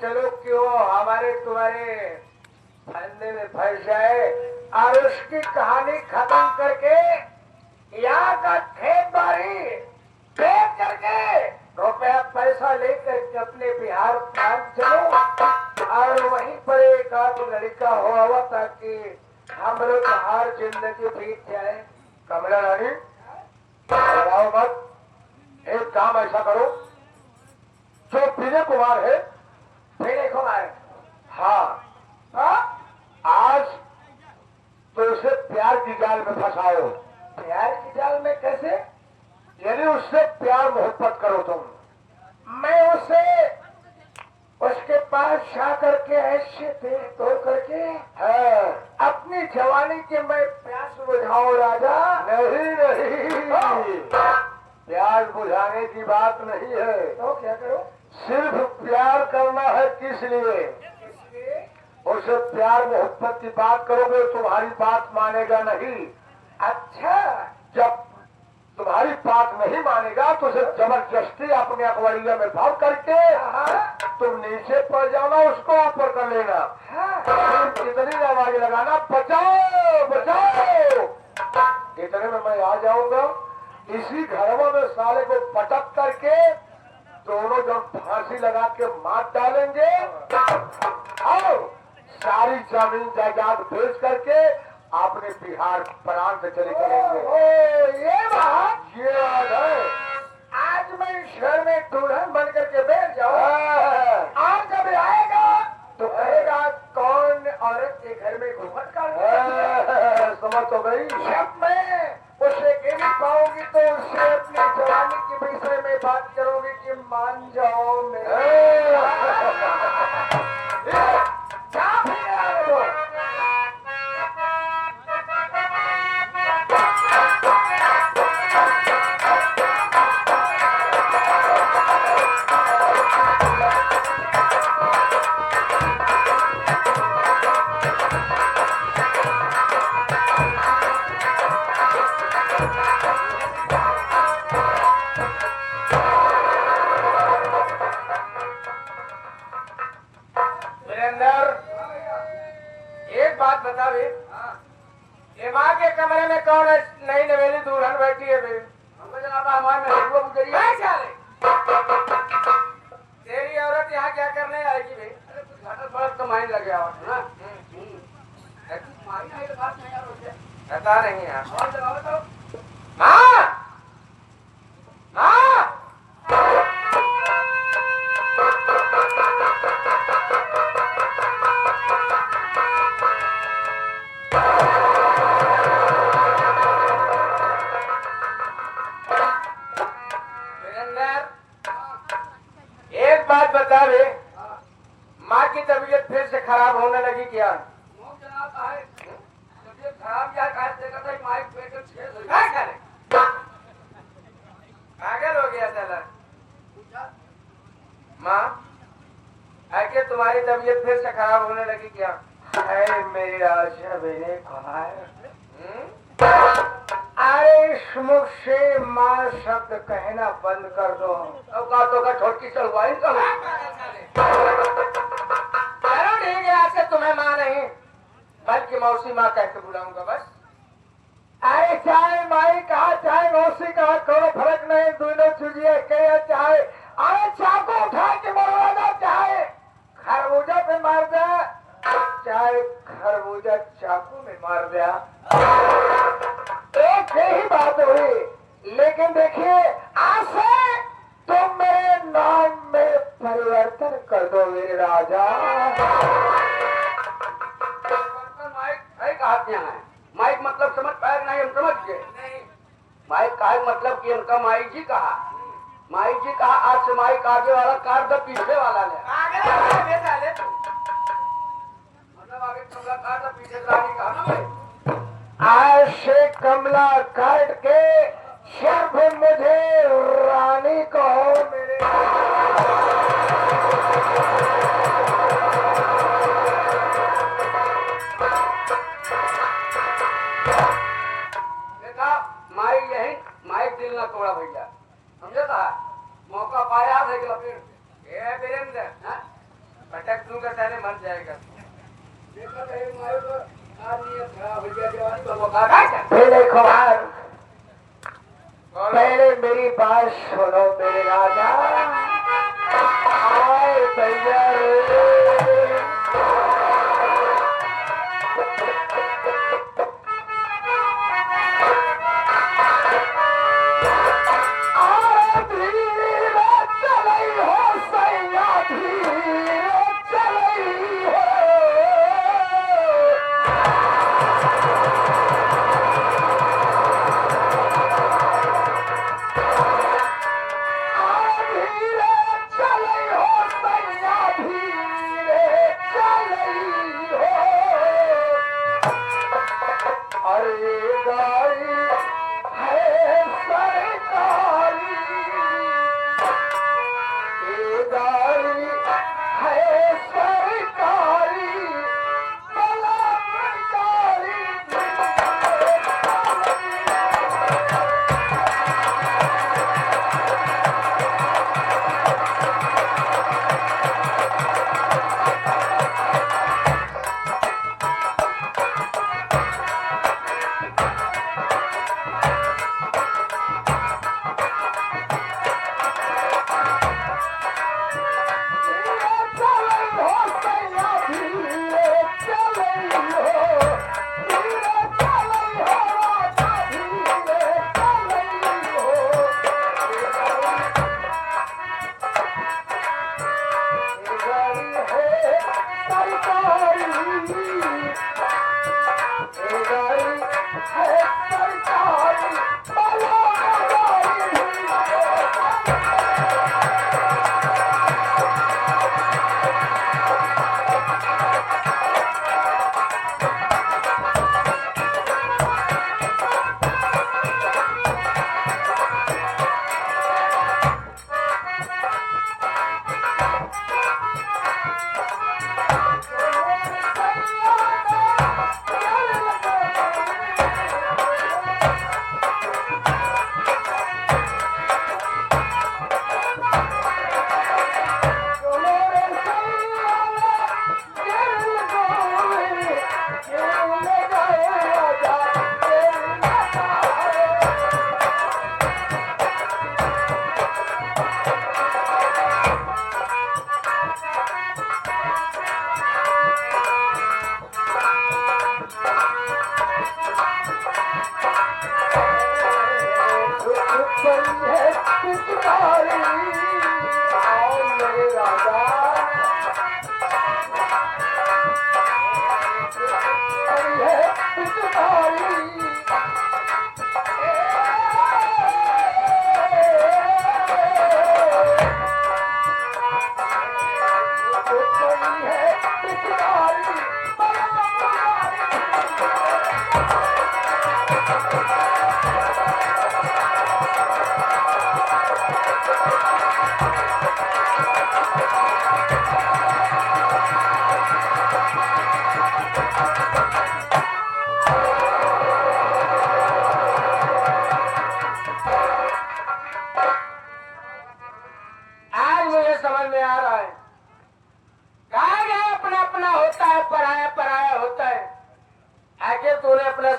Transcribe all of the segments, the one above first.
चलो क्यों हमारे तुम्हारे फंदे में फंस जाए और उसकी कहानी खत्म करके यहाँ का खेत बाड़ी बेच करके रुपया पैसा लेकर के अपने बिहार प्रांत चलो और वहीं पर एक आध लड़का हुआ ताकि हम लोग हर जिंदगी बीत जाए। कमला रानी लगाओ मत, एक काम ऐसा करो, जो विजय कुमार है, विजय कुमार, हाँ, आज तो उसे प्यार की जाल में फंसाओ। प्यार की जाल में कैसे? यदि उससे प्यार मोहब्बत करो तुम, मैं उसे उसके पास जा करके ऐसे दिल तोड़ करके अपनी जवानी की मैं प्यास बुझाऊं राजा। नहीं नहीं, प्यास बुझाने की बात नहीं है। तो क्या करो? सिर्फ प्यार करना है। किस लिए? उसे प्यार मोहब्बत की बात करोगे तुम्हारी बात मानेगा नहीं। अच्छा, जब तुम्हारी बात नहीं मानेगा तो उसे जबरदस्ती अपने अखबारिया में भाव करके तुम नीचे पड़ जाना, उसको ऊपर कर लेना। इतनी आवाज लगाना, बचाओ बचाओ। इतने में मैं आ जाऊंगा, इसी घरवा में साले को पटक करके दोनों जब फांसी लगा के मार डालेंगे और सारी जमीन जायदाद बेच करके आपने बिहार प्रांत चले चलेंगे। ये बात ये याद है। आज मैं शहर में दुल्हन बन करके बैठ जाऊँ, आज जब आएगा तो कहेगा कौन औरत के घर में घूमट कर। समझ तो गई। जब मैं उसे गिर पाऊंगी तो उससे अपनी जवानी के विषय में बात करोगी कि मान जाओ माँ के कमरे में कौन नई नवेली दुल्हन बैठी है? तेरी औरत यहाँ क्या करने आएगी भाई? तो माइन लग गया पता नहीं है। हाँ हाँ, एक बात बता रे, माँ की तबीयत फिर से खराब होने लगी क्या? तबीयत खराब या पागल हो गया चला। माँ आके तुम्हारी तबीयत फिर से खराब होने लगी क्या? अरे मेरी आशा मैंने कहा है, अरे इस मुख से माँ शब्द कहना बंद कर दो। औकातों का ठोटकी चलवाई तो चलो ठीक है, आज से तुम्हें माँ नहीं बल्कि मौसी माँ कह के बुलाऊंगा बस। अरे चाहे माई कहा चाहे मौसी कहा कोई फर्क नहीं, दोनों चीजें कहे। चाहे अरे चाकू उठा के मरवा दो, चाहे खरबूजा पे मार दे, चाहे खरबूजा चाकू में मार दिया, एक ही बात हुई। लेकिन देखिए आज से तुम मेरे नाम में परिवर्तन कर दो मेरे राजा। माइक मतलब समझ पाए नहीं? हम समझ गए। माइक का मतलब कि उनका माई जी कहा, माई जी कहा आज से माइक आगे वाला कार दो पीछे वाला ले। मतलब आगे कमला कार दो पीछे रानी कहा ना भाई। आज से कमला काट के सिर्फ मुझे रानी कहो मेरे। माई यही माइक दिल ना तोड़ा भैया, समझे था? मौका पाया वीरेंद्र पटक दूंगा साले मर जाएगा। देखो कहीं मारे तो आदमी खराब हो गया जवानी तो वो पहले कुमार पहले मेरी बात सुनो मेरे राजा। आए भैया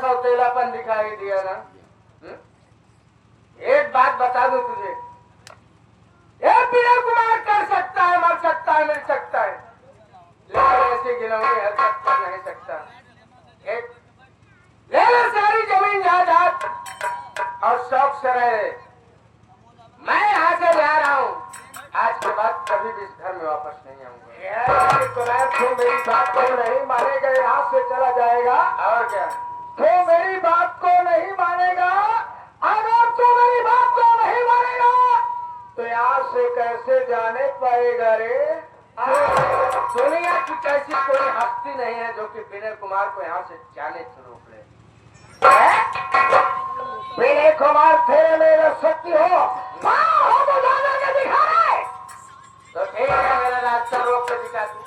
सौतेलापन दिखाई दिया ना। एक बात बता दूं तुझे, ये विनय कुमार कर सकता है, मर सकता है, मिल सकता है, लेकिन ऐसी गिनौनी हरकत कर नहीं सकता। एक ले ले सारी जमीन जायदाद और शौक से रहे। मैं यहाँ से जा रहा हूँ, आज के बाद कभी भी इस घर में वापस नहीं आऊंगा। तू मेरी बात को नहीं मानेगा, यहाँ से चला जाएगा। और क्या तू मेरी बात को नहीं मानेगा? अगर तू मेरी बात को नहीं मानेगा तो यहाँ से कैसे जाने पाएगा रे? दुनिया की कैसी कोई हस्ती नहीं है जो कि विनय कुमार को यहाँ से जाने से रोक ले। विनय कुमार तेरे मेरे शक्ति हो तो जाने के दिखा रहे तो ठीक है, मेरा रास्ता रोक के दिखा तू।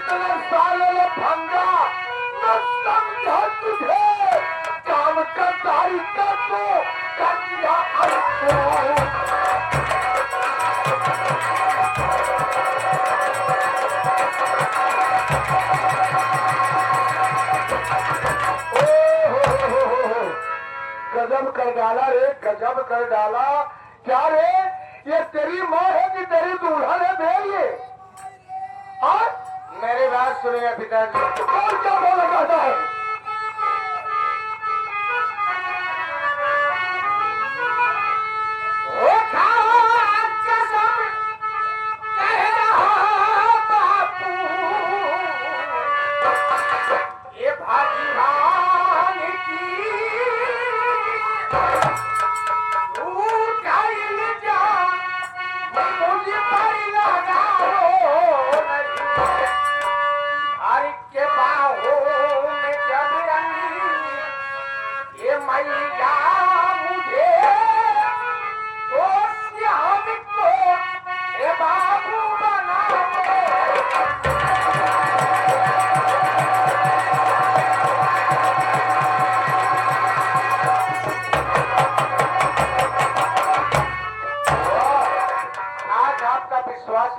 इतने सालों में भंगा न समझा तुझे, काम का दायित्व तो कर दिया अल्पो। गजब कर डाला रे, गजब कर डाला। क्या रे, ये तेरी माँ है कि तेरी दुल्हन है बे ये? और मेरी बात सुनिए पिताजी। और क्या बोला जाता है?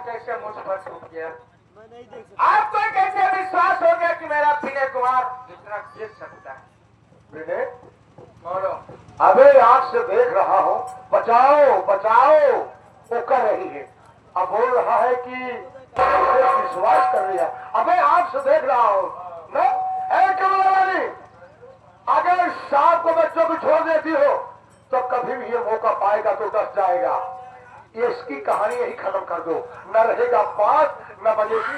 कैसे मुझ पर छूट गया? आपको कैसे विश्वास हो गया कि मेरा विनय कुमार इतना देख सकता है? विनय बोलो। अबे आंख से देख रहा हूँ, बचाओ बचाओ वो कर रही है। अब बोल रहा है कि विश्वास कर रही है। अबे आंख से देख रहा हूँ ना। कमलारानी, अगर शाम को बच्चों को छोड़ देती हो तो कभी भी ये मौका पाएगा तो डस जाएगा। ये इसकी कहानी यही खत्म कर दो, न रहेगा पास न बजेगी।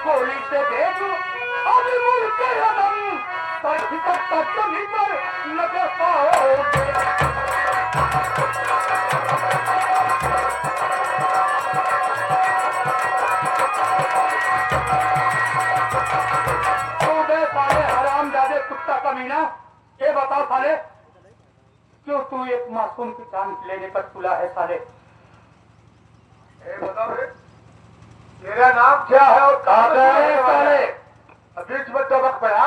गोली से भेजू अभी मुड़ के हम तक कभी पर लगे पाओगे। साले हराम जादे कुत्ता कमीना, ये बताओ साले क्यों तू एक मासूम की जान लेने पर तुला है? साले बताओ रे, तेरा नाम क्या है और कहाँ पे है? साले बीच में चमक पड़ा।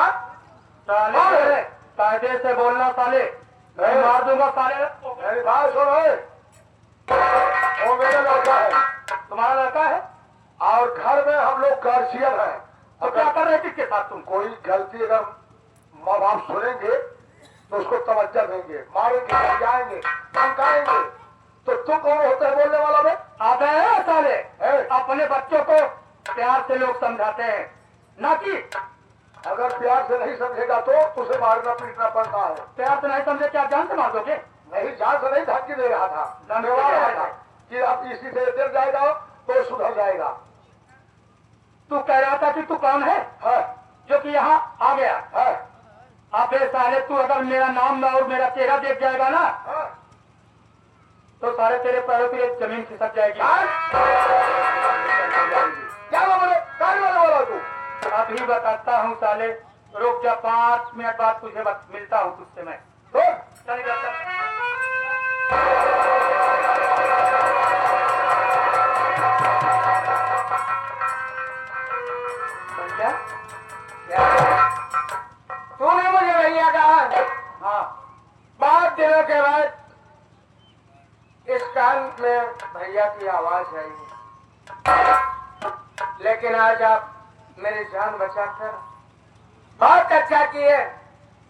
साले कायदे से बोलना साले, मैं मार दूंगा साले। मेरी बात सुनो, वो मेरा लड़का है। तुम्हारा लड़का है? और घर में हम लोग गार्जियन हैं। अब क्या कर रहे हैं किसके साथ? तुम कोई गलती अगर माँ बाप सुनेंगे तो उसको तवज्जो देंगे, मारेंगे, जाएंगे, धमकाएंगे। तो तुम कौन होता है बोलने वाला? में आते साले अपने बच्चों को प्यार से लोग समझाते हैं, ना कि अगर प्यार से नहीं समझेगा तो उसे मारना पीटना पड़ता है। प्यार से नहीं समझे क्या जान से मार दोगे? नहीं, जान से नहीं, धमकी दे रहा था, धमकी रहा था कि अब इसी से डर जाएगा तो सुधर जाएगा। तू कह रहा था कि तू कौन है? जो कि यहाँ आ गया है। आप साले तू अगर मेरा नाम और मेरा चेहरा देख जाएगा ना तो सारे तेरे पैरों की जमीन खिसक जाएगी। क्या बोला तू? अभी बताता हूँ साले, रुक जा, 5 मिनट बाद तुझे मिलता हूँ तुझसे मैं। चल क्या तूने मुझे भैया कहा? हाँ, 5 दिनों के बाद इस कान में भैया की आवाज आई, लेकिन आज आप मेरी जान बचाकर बहुत अच्छा किए।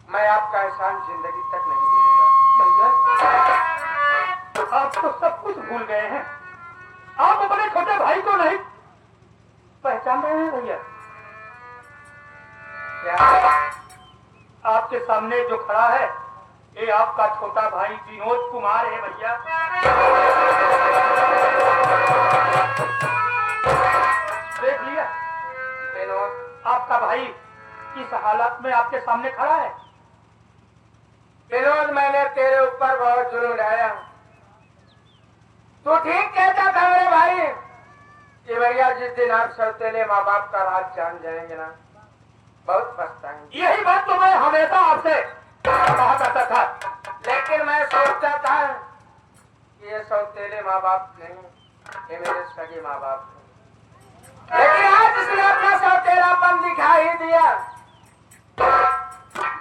मैं आपका एहसान जिंदगी तक नहीं भूलूंगा। आप तो सब कुछ भूल गए हैं। आप अपने छोटे भाई को नहीं पहचान रहे हैं भैया? क्या आपके सामने जो खड़ा है ये आपका छोटा भाई विनोद कुमार है भैया। देख लिया विनोद, आपका भाई किस हालत में आपके सामने खड़ा है। विनोद, मैंने तेरे ऊपर बहुत जुल्म ढाया। तू ठीक कहता था मेरे भाई कि भैया जिस दिन आप सौतेले माँ बाप का राज जान जाएंगे ना, बहुत पछताएंगे। यही बात तो मैं हमेशा आपसे कहा करता था, लेकिन मैं सोचता था कि ये सौतेले माँ बाप नहीं, ये मेरे सगे माँ बाप हैं। लेकिन आज इसने अपना सौतेलापन दिखा ही दिया।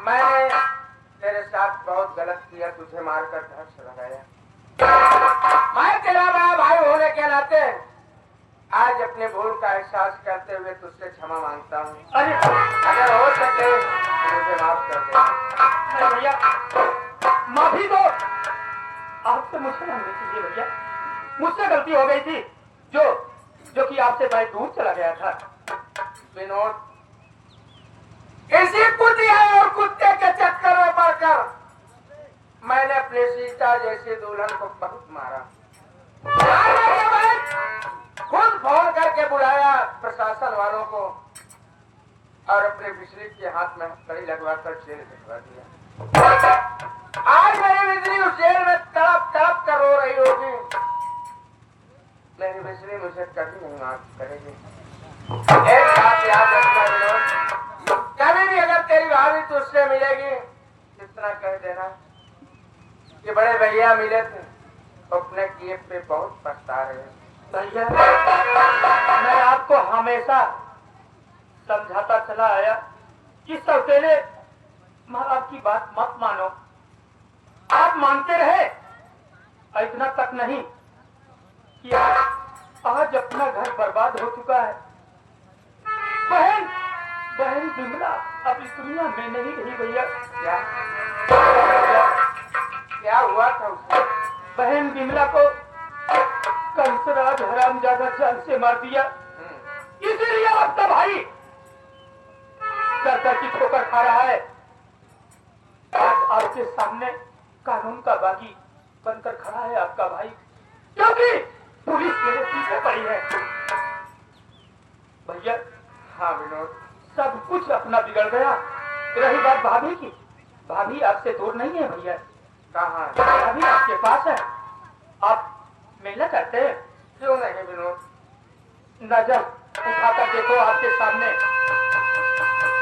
मैंने तेरे साथ बहुत गलत किया, तुझे मारकर घर से लगाया। मैं तेरा बड़ा भाई होने के नाते आज अपने भूल का एहसास करते हुए तुझसे क्षमा मांगता हूँ। अरे अगर हो सके तो मुझे माफ कर दे। नहीं भैया, माफी दो, आपसे मुझसे मांगनी चाहिए भैया। मुझसे गलती हो गई थी, जो कि आपसे मैं दूर चला गया था। विनोद, इसी कुतिया और कुत्ते के चक्कर में पड़कर मैंने अपनी सीता जैसी दुल्हन को बहुत मारा। खुद फोन करके बुलाया प्रशासन वालों को और अपने बिजली के हाथ में कड़ी लगवाकर जेल भिजवा दिया। आज मेरी बिजली उस जेल में तड़प तड़प कर रो रही होगी। मेरी बिजली मुझे कभी नहीं माफ करेगी। एक बात याद रखना विनोद, कभी भी अगर तेरी भाभी तुझसे मिलेगी, इतना कह देना कि बड़े भैया मिले थे, अपने किए पे बहुत पछता रहे हैं। भैया, मैं आपको हमेशा समझाता चला आया कि सौतेले माँ बाप की बात मत मानो। आप मानते रहे, इतना तक नहीं कि आज अपना घर बर्बाद हो चुका है। बहन बिमला अब इस दुनिया में नहीं रही भैया। क्या हुआ था उसे? बहन बिमला को कंसराज हरामजादा जान से मार दिया। इसीलिए आपका भाई सरकार की ठोकर खा रहा है। आज आपके सामने कानून का बागी बनकर खड़ा है आपका भाई, क्योंकि पुलिस मेरे पीछे पड़ी है। भैया, हाँ विनोद, सब कुछ अपना बिगड़ गया। रही बात भाभी की, भाभी आपसे दूर नहीं है भैया। कहाँ? भाभी आपके पास है। आप मिलना चाहते हैं? क्यों नहीं विनोद? नजर उठाकर देखो, आपके सामने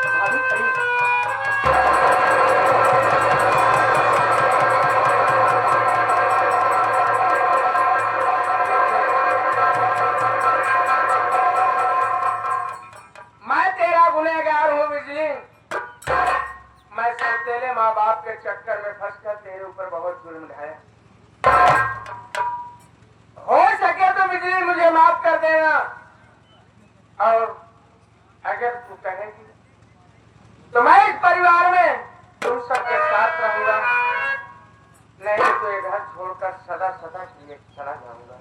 भाभी खड़ी है। मैं तेरा गुनहगार हूँ बिजली। मैं सौतेले माँ बाप के चक्कर में फंसकर तेरे ऊपर बहुत जुल्म ढाया। हो सके तो बिजली मुझे माफ कर देना, और अगर तू कहेगी तो मैं इस परिवार में तुम सबके साथ रहूंगा, नहीं तो ये घर छोड़कर सदा सदा के लिए चला जाऊंगा।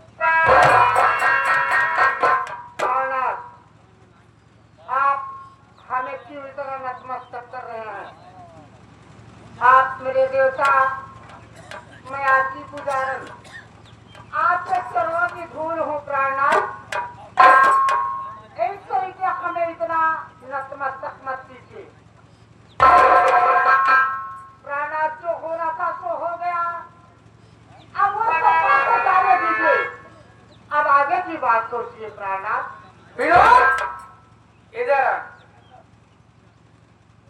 आप हमें क्यों इतना नतमस्तक कर रहे हैं? आप मेरे देवता, मैं आपकी पुजारन, आपके चरणों की धूल हूँ प्राणनाथ। इस तरीके हमें इतना नतमस्तक मत कीजिए। प्राणनाथ, जो होना था सो हो गया, अब वो सब जाने दीजिए। अब आगे की बात सोचिए प्राणनाथ। विनोद, इधर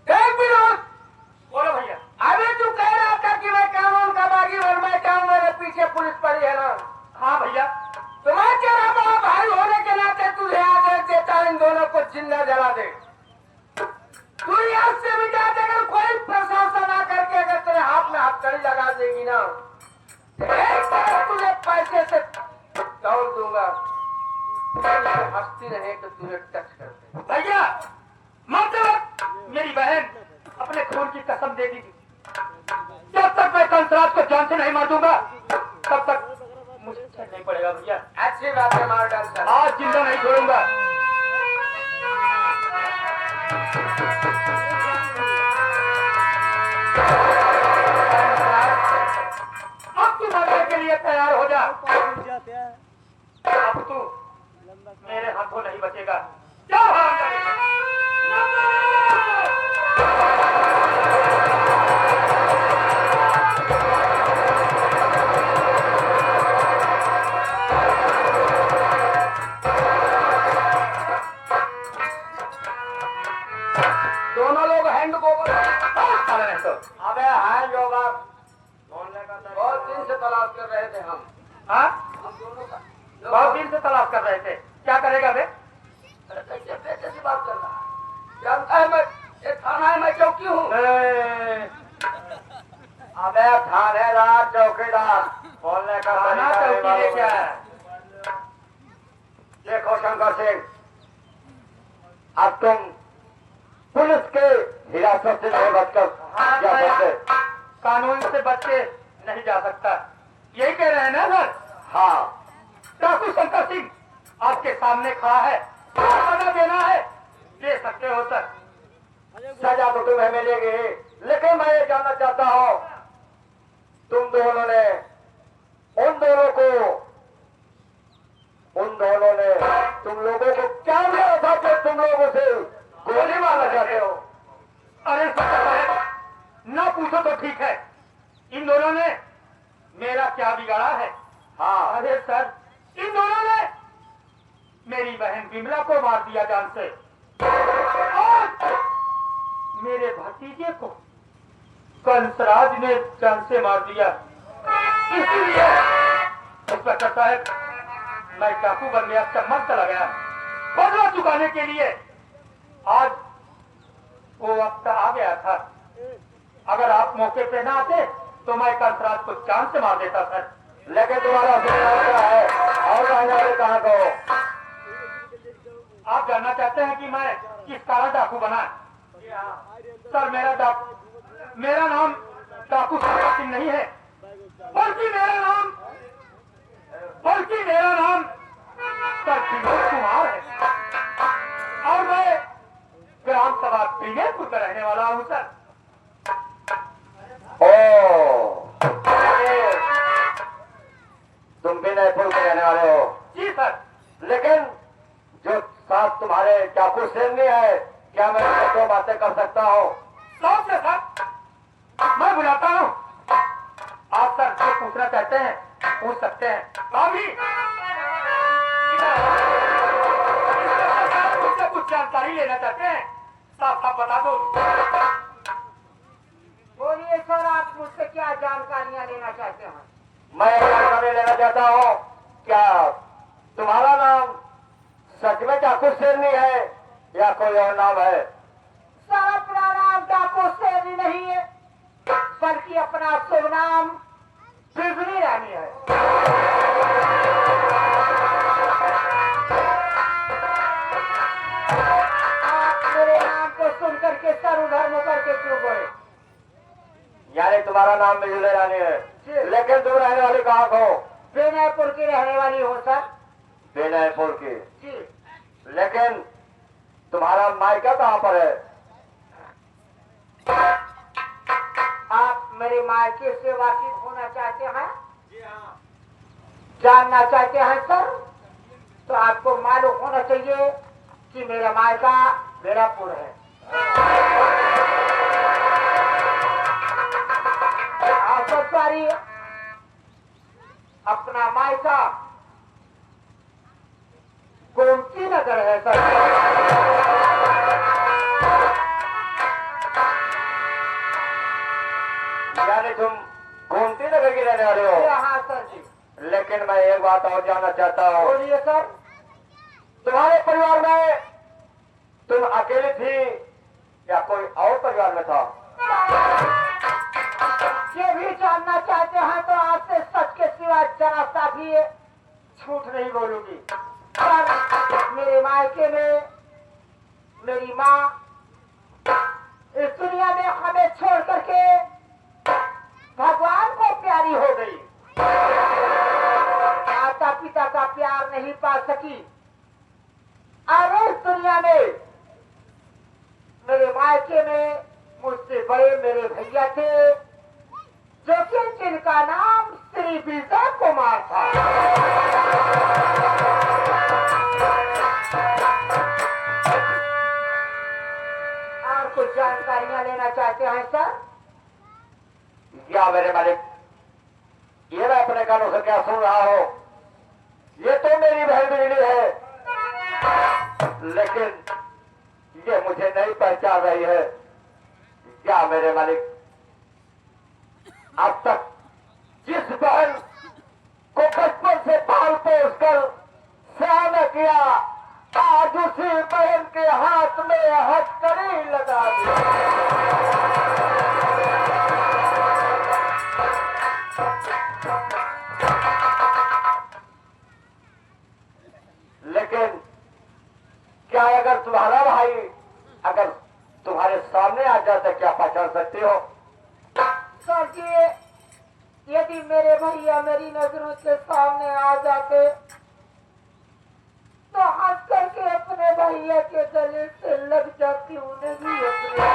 देख विनोद। बोलो भैया। अभी तू कह रहा था कि मैं कानून का बागी और मैं चाहूँ मेरे पीछे पुलिस पड़ी है ना? हाँ भैया। तो मैं तेरा बड़ा भाई होने के नाते तुझे आदेश देता इन दोनों को जिंदा जला दे। तू यहाँ से भी जा, अगर कोई प्रशासन आकर के अगर तेरे हाथ में हथकड़ी लगा देगी ना, एक तरफ तुझे पैसे से तौल दूंगा, हंसती रहे तो तुझे टच कर दे। भैया, मरते वक्त मेरी बहन अपने खून की कसम दे दी थी, जब तक मैं कंसराज को जान से नहीं मार दूंगा तब तक मुझे चैन नहीं पड़ेगा भैया। अच्छी बात है, मार डाल सर। आज जिंदा नहीं छोड़ूंगा। अब तू मरने के लिए तैयार हो जा। अब तू मेरे हाथों नहीं बचेगा। जाओ हरामजादे। तो। अबे है जो बात बोलने का बहुत दिन से तलाश कर रहे थे हम। हाँ, हम दोनों का बहुत दिन से तलाश कर रहे थे। क्या करेगा बे? कैसी बात कर रहा है? जानता है मैं ये थाना है, मैं चौकी हूँ। अबे थानेदार चौकीदार बोलने का थाना तरीका चौकी है में क्या है? देखो शंकर सिंह, अब तुम पुलिस के हिरासत से नहीं बचकर हाँ, जा मैं सकते। कानून से बच के नहीं जा सकता, यही कह रहे हैं ना सर? हाँ, डाकू शंकर सिंह आपके सामने खड़ा है, क्या सजा देना है दे सकते हो सर। सजा तो तुम्हें मिलेगी, लेकिन मैं ये जानना चाहता हूँ तुम दोनों ने उन दोनों ने तुम लोगों को क्या दिया था कि तुम लोगों से गोली मारना चाहते हो? अरे सर, ना पूछो तो ठीक है, इन दोनों ने मेरा क्या बिगाड़ा है? हाँ, अरे सर, इन दोनों ने मेरी बहन बिमला को मार दिया जान से, और मेरे भतीजे को कंसराज ने जान से मार दिया। इसीलिए इंस्पेक्टर साहब, मैं डाकू बन गया, चम्मच चला गया बदला चुकाने के लिए। आज वो वक्त आ गया था, अगर आप मौके पे ना आते तो मैं कंसराज को जान से मार देता सर। लेकिन तुम्हारा असली नाम क्या है और रहने वाले कहाँ का हो? आप जानना चाहते हैं कि मैं किस कारण डाकू बना? सर, मेरा नाम डाकू शंकर सिंह नहीं है, बल्कि मेरा नाम सर विनोद कुमार है, और मैं ग्राम सभा विनयपुर का रहने वाला हूँ सर। तुम विनयपुर के रहने वाले हो? जी सर। लेकिन जो साथ तुम्हारे डाकू शेरनी है, क्या मैं उससे दो बातें कर सकता हूँ? शौक से सर, मैं बुलाता हूँ। आप सर जो पूछना चाहते हैं पूछ सकते हैं। भाभी, मुझसे कुछ जानकारी लेना चाहते हैं, साफ साफ बता दो। बोलिए सर, आप मुझसे क्या जानकारियां लेना चाहते हैं? मैं एक जानकारी लेना चाहता हूँ, क्या तुम्हारा नाम सच में डाकू शेरनी है या कोई और नाम है? सर, अपना नाम डाकू शेरनी नहीं है, बल्कि अपना शुभ नाम बिजली रानी है। आप मेरे नाम को सुन करके सर उधर मुकर के क्यों गए? यानी तुम्हारा नाम बिजली रानी है, लेकिन तुम रहने वाली कहाँ को? विनयपुर की रहने वाली हो सर। विनयपुर की? जी। लेकिन तुम्हारा मायका कहाँ पर है? आप मेरे मायके से वाकिफ होना चाहते हैं? जी हाँ। जानना चाहते हैं सर? तो आपको मालूम होना चाहिए कि मेरा मायका बेड़ापुर है। आप सॉरी, अपना मायका गोमती नगर है सर। यानी तुम गोमती नगर की रहने वाले हो? हाँ सर जी। लेकिन मैं एक बात और जानना चाहता हूँ। बोलिए सर। तुम्हारे परिवार में तुम अकेली थी या कोई और परिवार में था? ये भी जानना चाहते हैं तो आपसे सच के सिवा जरा सा भी झूठ नहीं बोलूंगी। पर मेरे मायके में मेरी माँ इस दुनिया में हमें छोड़ करके भगवान को प्यारी हो गई। माता पिता का प्यार नहीं पा सकी और इस दुनिया में मेरे मायके में मुझसे बड़े मेरे भैया थे, जो कि जिनका नाम श्री विजय कुमार था। और कुछ जानकारियां लेना चाहते हैं सर? या मेरे मालिक, ये मैं अपने कानों से क्या सुन रहा हूँ? ये तो मेरी बहन बिजली है, लेकिन ये मुझे नहीं पहचान रही है। क्या मेरे मालिक, अब तक जिस बहन को बचपन से पाल पोस कर सयाना किया, आज उसी बहन के हाथ में हथकड़ी लगा दी। लेकिन क्या अगर तुम्हारा भाई अगर तुम्हारे सामने आ जाता, क्या पहचान सकती हो? सर जी, यदि मेरे भैया मेरी नजरों के सामने आ जाते तो हंस करके अपने भैया के गले से लग जाती, उन्हें भी अपने।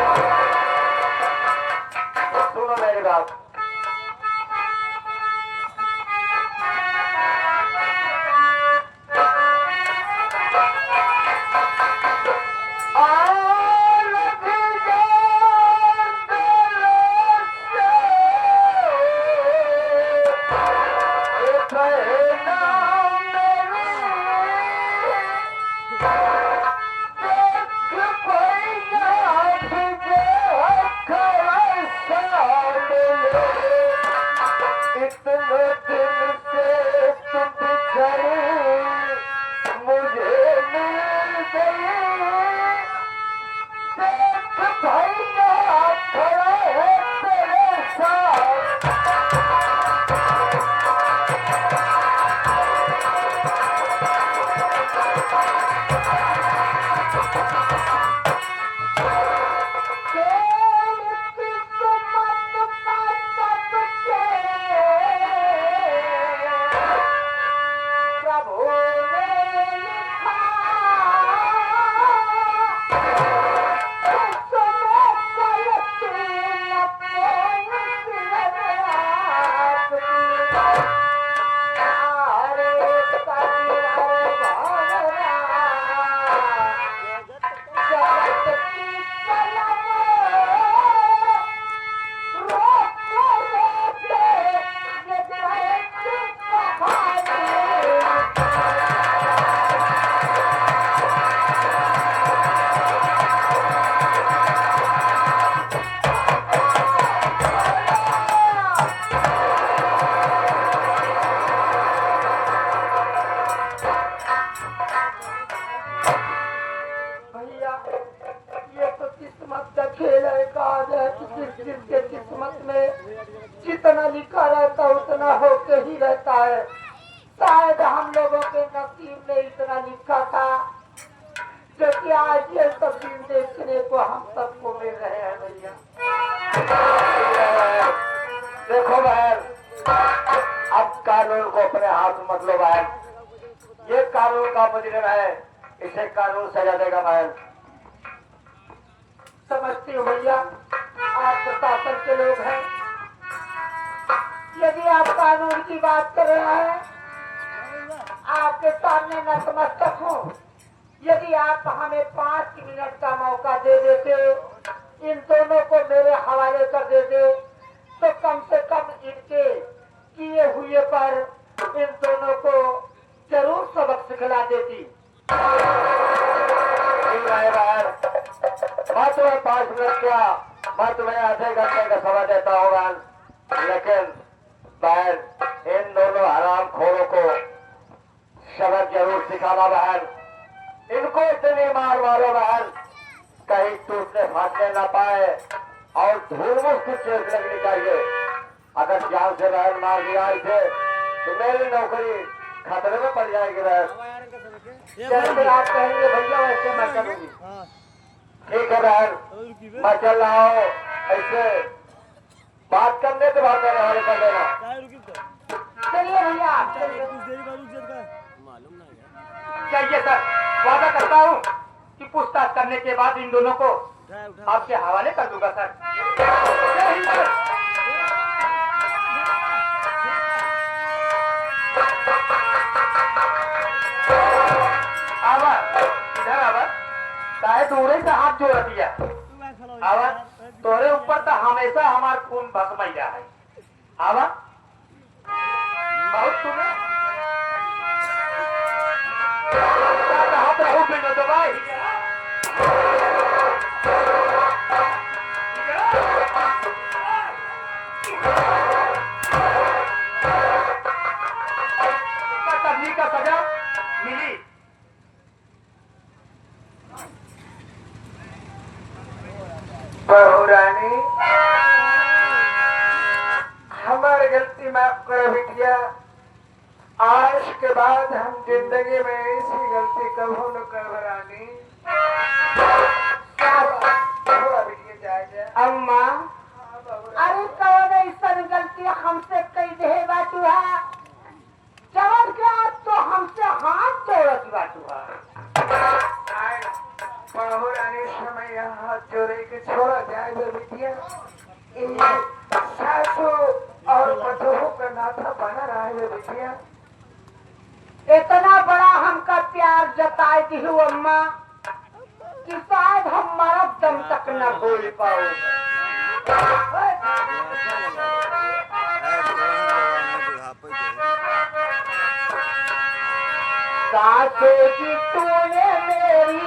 सुनो मेरी बात, जिसके किस्मत में जितना लिखा रहता उतना होके ही रहता है। शायद हम लोगों के नसीब में इतना लिखा था जो कि आज ये तस्वीर देखने को हम सबको मिल रहे हैं। भैया देखो बहन, अब कानून को अपने हाथ में मत लो बहन, ये कानून का मुजरिम है, इसे कानून सजा देगा बहन। समझती हूँ भैया, आप प्रशासन के लोग हैं, यदि आप कानून की बात कर रहे हैं आपके सामने नतमस्तक हूँ। यदि आप हमें 5 मिनट का मौका दे देते, इन दोनों को मेरे हवाले कर देते, तो कम से कम इनके किए हुए पर इन दोनों को जरूर सबक सिखला देती। मैं तुम्हें 5 मिनट क्या, मैं तुम्हें आधे घंटे का समय देता हूँ बहन, लेकिन बहन इन दोनों हराम खोरों को सबक जरूर सिखाना बहन। इनको इतनी मार मारो बहन कहीं टूटने फाटने ना पाए और धूल मुश्त चेक लगनी चाहिए। अगर जान से बहन मार दिया इसे तो मेरी नौकरी खतरे में पड़ जाएगी बहन। जैसे आप कहेंगे भैया वैसे मैं करूंगी। ठीक है बहन, मैं चल रहा हूँ, ऐसे बात करने के बाद मेरे हवाले कर देना। चलिए भैया चलिए। चाहिए सर, वादा करता हूँ कि पूछताछ करने के बाद इन दोनों को आपके हवाले कर दूंगा सर। जय हिंद सर। आवा इधर आवा, चाहे दूरे से हाथ जोड़ दिया। आवा तोरे ऊपर तो हमेशा हमार खून भसमैया है। आवा बहुत तुम्हें हाथ रहू बिनो तो भाई माफ करो बिटिया। आज के बाद हम जिंदगी में ऐसी गलती कभी न करबरानी। थोड़ा बिटिया जाए अम्मा अरे कौन ऐसा गलती हमसे कई दे बाटू है जवन के आज तो हमसे हाथ जोड़त बाटू है। बहुरानी समय यहाँ जोड़े के छोड़ा जाए बिटिया। सासू और बधू का नाता बना रहा है बिटिया। इतना बड़ा हमका प्यार जताए दी हूँ अम्मा कि शायद हम मरद दम तक न भूल पाओ। सासू जी तूने मेरी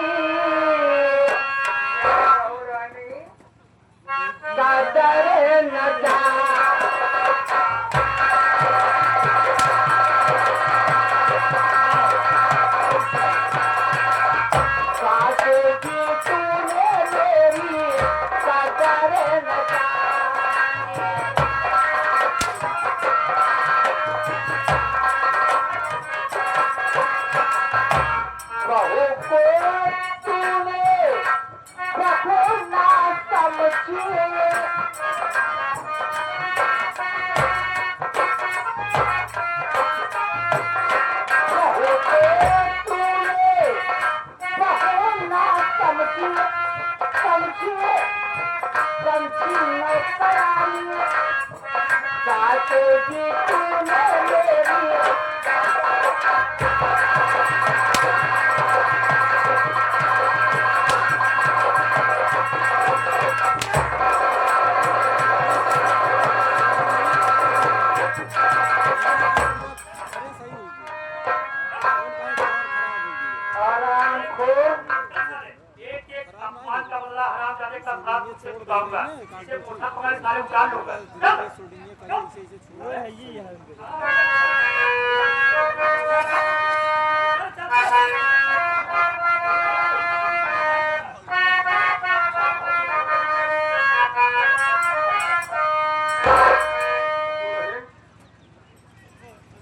कदर न जान। सासू जी तूने मेरी कदर न जान। बहू को तूने कभी ना समझी। जी तूने मेरी आराम को एक एक अपमान का बदला हराम जाने का साथ से चुकाऊंगा। इसे पुरखा पकड़ सारे उतार लूंगा।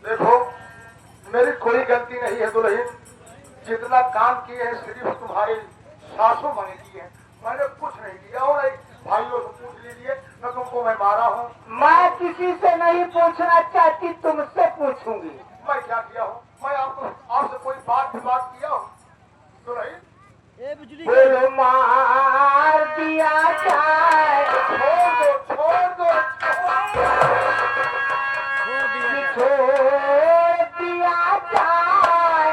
देखो मेरी कोई गलती नहीं है दुल्हन। जितना काम किए हैं सिर्फ तुम्हारे सासू माने किए हैं। मैंने कुछ नहीं किया। और भाइयों से पूछ लीजिए न तुमको मैं मारा हूँ। मैं किसी से नहीं पूछना चाहती तुमसे पूछूंगी। मैं क्या किया हूँ? मैं आपसे कोई बात किया हूँ दुल्हन? बोलो मार दिया जाए छोड़ दो छोड़ दिया जाए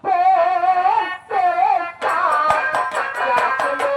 फिर तेरे साथ रख लो।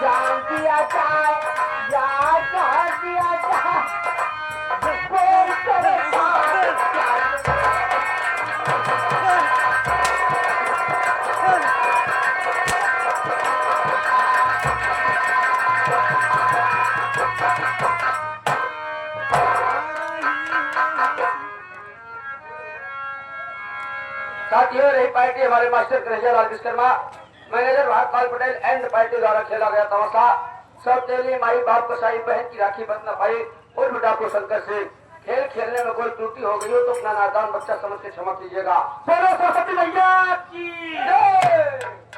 जान दिया जाए या जान दिया जाए कोई तेरे साथ साथियों रही पार्टी हमारे master Kanhaiya Lal Vishwakarma manager Bharatpal Patel and party द्वारा खेला गया तमाशा सब तेली माई बाप कसाई बहन की राखी बंधना पाई और बेटा को शंकर से खेल खेलने में कोई त्रुटि हो गई हो तो अपना नादान बच्चा समझ के क्षमा कीजिएगा। बोलो सरस्वती मैया की जय।